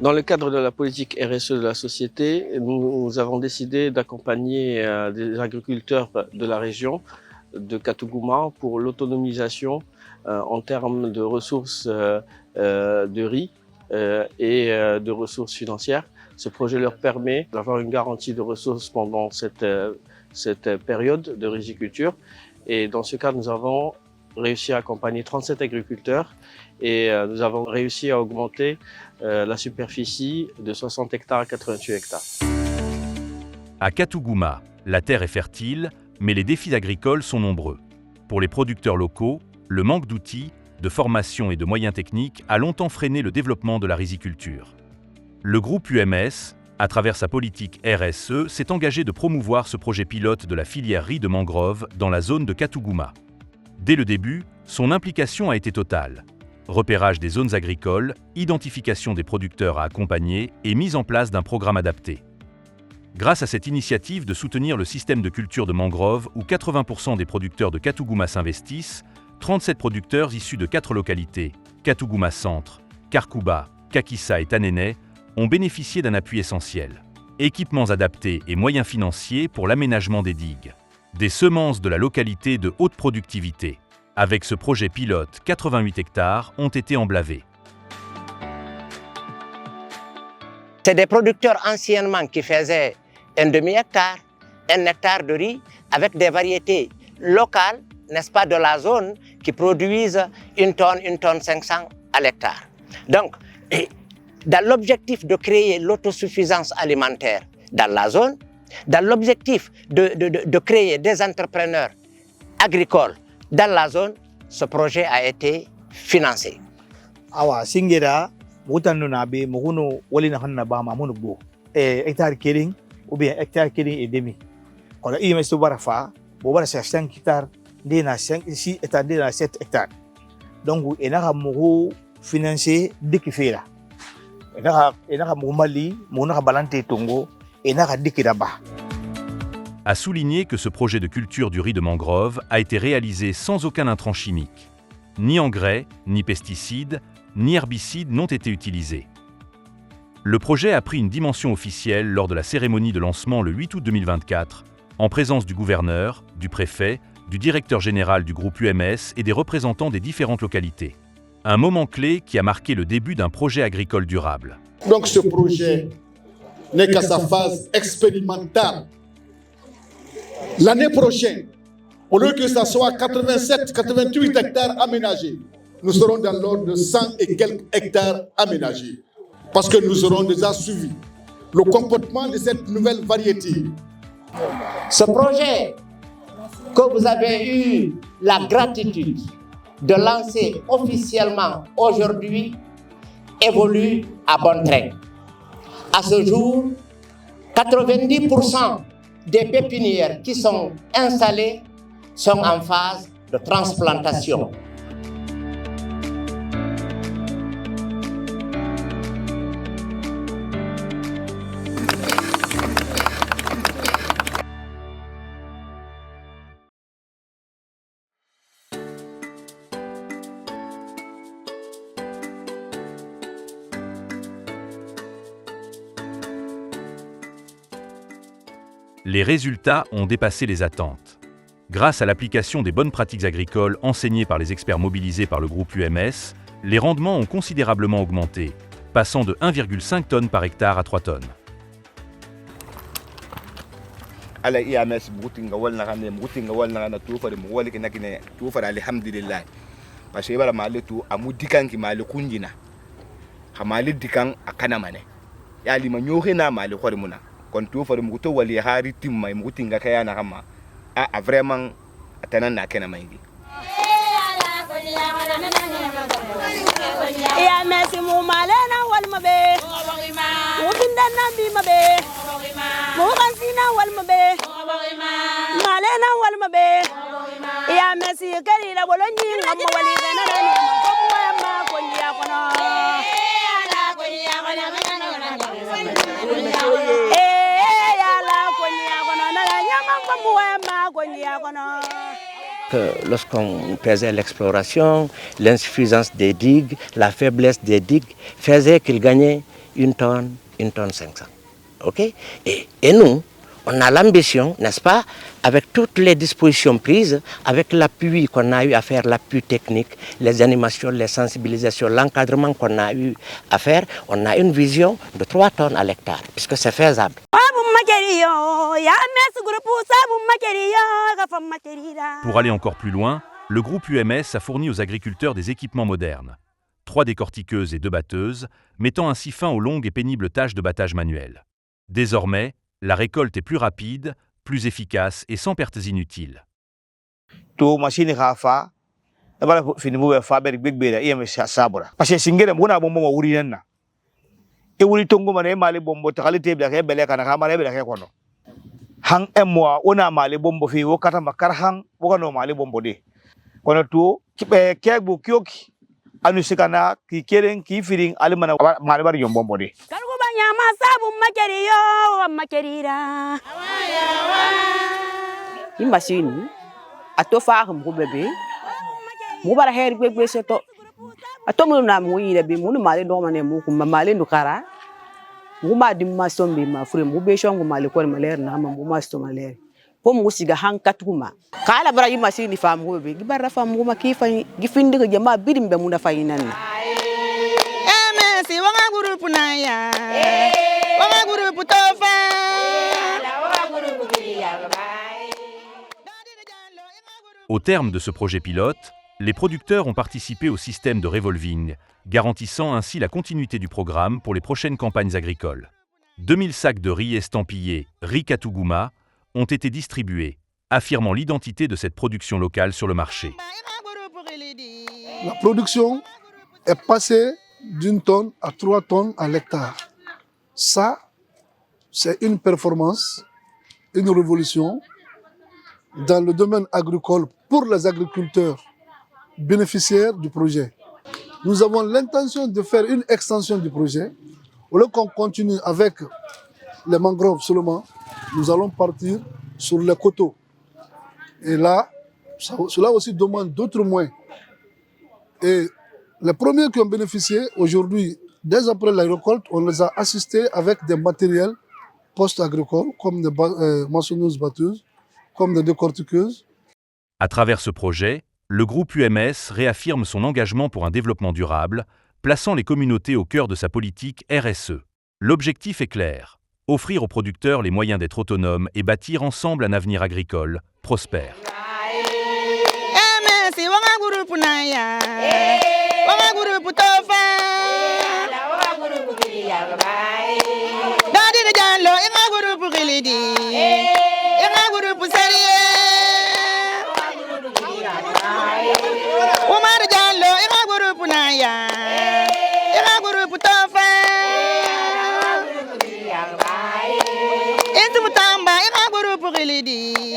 Dans le cadre de la politique RSE de la société, nous avons décidé d'accompagner des agriculteurs de la région de Katouguma pour l'autonomisation en termes de ressources de riz et de ressources financières. Ce projet leur permet d'avoir une garantie de ressources pendant cette période de riziculture. Et dans ce cas, nous avons réussi à accompagner 37 agriculteurs et nous avons réussi à augmenter la superficie de 60 hectares à 88 hectares. À Katouguma, la terre est fertile, mais les défis agricoles sont nombreux. Pour les producteurs locaux, le manque d'outils, de formation et de moyens techniques a longtemps freiné le développement de la riziculture. Le groupe UMS, à travers sa politique RSE, s'est engagé de promouvoir ce projet pilote de la filière riz de mangrove dans la zone de Katouguma. Dès le début, son implication a été totale. Repérage des zones agricoles, identification des producteurs à accompagner et mise en place d'un programme adapté. Grâce à cette initiative de soutenir le système de culture de mangrove où 80% des producteurs de Katouguma s'investissent, 37 producteurs issus de 4 localités, Katouguma Centre, Karkouba, Kakissa et Tanene, ont bénéficié d'un appui essentiel. Équipements adaptés et moyens financiers pour l'aménagement des digues. Des semences de la localité de haute productivité. Avec ce projet pilote, 88 hectares ont été emblavés. C'est des producteurs anciennement qui faisaient un demi-hectare, 1 hectare de riz, avec des variétés locales, n'est-ce pas, de la zone, qui produisent 1 tonne 500 à l'hectare. Donc, dans l'objectif de créer l'autosuffisance alimentaire dans la zone, dans l'objectif de créer des entrepreneurs agricoles dans la zone, ce projet a été financé. Awa singira mutanu na be muguno wali na hanna ba ma munu bo hectare kering ou bien hectare kering et demi. On a eu so barafa bo bara 5 hectares de na 5 ici et de na 7 hectares. Donc ena mugu financer dikifera. Ena mugu mali muna balante tongo ena dikiraba. A souligner que ce projet de culture du riz de mangrove a été réalisé sans aucun intrant chimique. Ni engrais, ni pesticides, ni herbicides n'ont été utilisés. Le projet a pris une dimension officielle lors de la cérémonie de lancement le 8 août 2024, en présence du gouverneur, du préfet, du directeur général du groupe UMS et des représentants des différentes localités. Un moment clé qui a marqué le début d'un projet agricole durable. Donc ce projet n'est qu'à sa phase expérimentale. L'année prochaine, au lieu que ce soit 87, 88 hectares aménagés, nous serons dans l'ordre de 100 et quelques hectares aménagés. Parce que nous aurons déjà suivi le comportement de cette nouvelle variété. Ce projet que vous avez eu la gratitude de lancer officiellement aujourd'hui évolue à bon train. À ce jour, 90% des pépinières qui sont installées sont en phase de transplantation. Les résultats ont dépassé les attentes. Grâce à l'application des bonnes pratiques agricoles enseignées par les experts mobilisés par le groupe UMS, les rendements ont considérablement augmenté, passant de 1,5 tonnes par hectare à 3 tonnes. ala IMS mutinga walna kane mutinga walna kana tu fare mu wali kina kine tu fare alhamdulillah parce que bara mali tu amu dikan ki mali kunjina hamali dikan akana mane ya lima nyohe na mali khore muna kon tu fare mu to wali hari timma mutinga kaya na kama a vraiment atanan na kana maingi IMS mu malena wal mabe mu bindana bi mabe mu kansina wal mabe malena wal mabe IMS kali la bolonyi ngam wali dana na ko ma ko ndia kono ala ko ndia kono ala ko ndia kono na nyama ko ma ko ndia kono. Lorsqu'on faisait l'exploration, l'insuffisance des digues, la faiblesse des digues faisait qu'ils gagnaient 1 tonne, 1 tonne 500. Ok? Et nous, on a l'ambition, n'est-ce pas, avec toutes les dispositions prises, avec l'appui qu'on a eu à faire, l'appui technique, les animations, les sensibilisations, l'encadrement qu'on a eu à faire, on a une vision de 3 tonnes à l'hectare, puisque c'est faisable. Pour aller encore plus loin, le groupe UMS a fourni aux agriculteurs des équipements modernes. 3 décortiqueuses et 2 batteuses, mettant ainsi fin aux longues et pénibles tâches de battage manuel. Désormais, la récolte est plus rapide, plus efficace et sans pertes inutiles. To machine khafa bala fini bu fa ber big bera iya me sabura parce que singere muna bombo ma wuri nan na e wuri tongo mane mali bombo ta kalite be ka bele kana ka mane be ka kono hang emwa ona mali bombo fi wokata makar hang wokano mali bombo de kono to kibe kegbu kyoki anu sikana ki keren ki firing alimana mali bar yom bombo de Machine ato fa ko bebe mo bara her gbegbe seto ato mo na mo yire be mo male do mane mo ko male no kara mo ma dim ma sombe ma fure mo be shongo male ko male na ma mo ma sto male ko mo siga hankat kuma kala bara yi machine fa mo be gibara fa mo ma ki fa gifindi ko jama bidim be mo da fa yinan merci wanga groupe na ya wanga groupe to fa Au terme de ce projet pilote, les producteurs ont participé au système de revolving, garantissant ainsi la continuité du programme pour les prochaines campagnes agricoles. 2000 sacs de riz estampillés riz Katouguma ont été distribués, affirmant l'identité de cette production locale sur le marché. La production est passée d'1 tonne à 3 tonnes à l'hectare. Ça, c'est une performance, une révolution dans le domaine agricole pour les agriculteurs bénéficiaires du projet. Nous avons l'intention de faire une extension du projet. Au lieu qu'on continue avec les mangroves seulement, nous allons partir sur les coteaux. Et là, cela aussi demande d'autres moyens. Et les premiers qui ont bénéficié aujourd'hui, dès après la récolte, on les a assistés avec des matériels post-agricoles, comme des moissonneuses-batteuses, comme des décortiqueuses. À travers ce projet, le groupe UMS réaffirme son engagement pour un développement durable, plaçant les communautés au cœur de sa politique RSE. L'objectif est clair, offrir aux producteurs les moyens d'être autonomes et bâtir ensemble un avenir agricole prospère. Lady.